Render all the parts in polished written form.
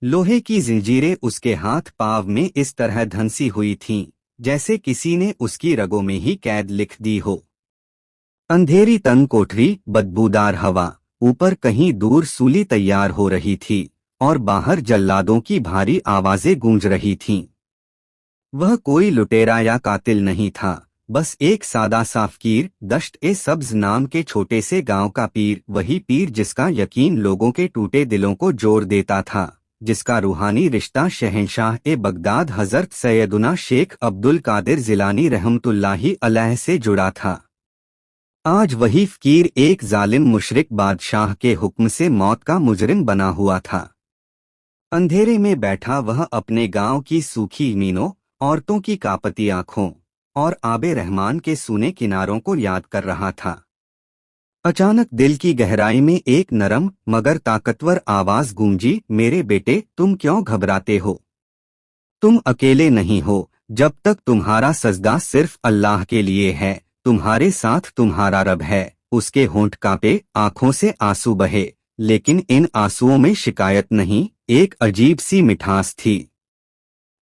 लोहे की जंजीरें उसके हाथ पाव में इस तरह धंसी हुई थीं, जैसे किसी ने उसकी रगों में ही कैद लिख दी हो। अंधेरी तंग कोठरी, बदबूदार हवा, ऊपर कहीं दूर सूली तैयार हो रही थी और बाहर जल्लादों की भारी आवाजें गूंज रही थीं। वह कोई लुटेरा या कातिल नहीं था, बस एक सादा सा फकीर, दश्त-ए-सब्ज नाम के छोटे से गांव का पीर, वही पीर जिसका यकीन लोगों के टूटे दिलों को जोड़ देता था, जिसका रूहानी रिश्ता शहंशाह-ए-बगदाद हजरत सैयदुना शेख अब्दुल कादिर जिलानी रहमतुल्लाही अलैह से जुड़ा था। आज वही फकीर एक जालिम मुशरिक बादशाह के हुक्म से मौत का मुजरिम बना हुआ था। अंधेरे में बैठा वह अपने गांव की सूखी मीनों, औरतों की कापती आंखों और आबे रहमान के सूने किनारों को याद कर रहा था। अचानक दिल की गहराई में एक नरम मगर ताकतवर आवाज गूंजी, मेरे बेटे, तुम क्यों घबराते हो? तुम अकेले नहीं हो। जब तक तुम्हारा सजदा सिर्फ अल्लाह के लिए है, तुम्हारे साथ तुम्हारा रब है। उसके होंठ कांपे, आंखों से आंसू बहे, लेकिन इन आंसुओं में शिकायत नहीं, एक अजीब सी मिठास थी।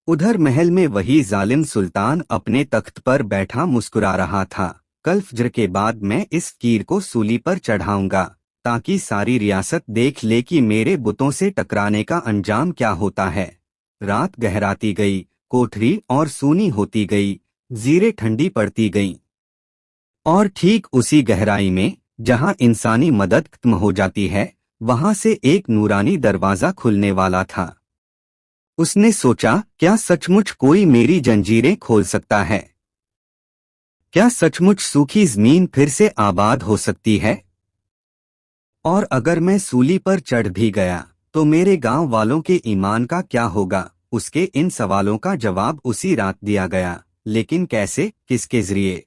उधर महल में वही जालिम सुल्तान अपने तख्त पर बैठा मुस्कुरा रहा था। कल फज्र के बाद मैं इस फकीर को सूली पर चढ़ाऊंगा, ताकि सारी रियासत देख ले कि मेरे बुतों से टकराने का अंजाम क्या होता है। रात गहराती गई, कोठरी और सूनी होती गई, जीरें ठंडी पड़ती गईं। और ठीक उसी गहराई में, जहां इंसानी मदद खत्म हो जाती है, वहां से एक नूरानी दरवाजा खुलने वाला था। उसने सोचा, क्या सचमुच कोई मेरी जंजीरें खोल सकता है? क्या सचमुच सूखी जमीन फिर से आबाद हो सकती है? और अगर मैं सूली पर चढ़ भी गया, तो मेरे गांव वालों के ईमान का क्या होगा? उसके इन सवालों का जवाब उसी रात दिया गया, लेकिन कैसे, किसके जरिए?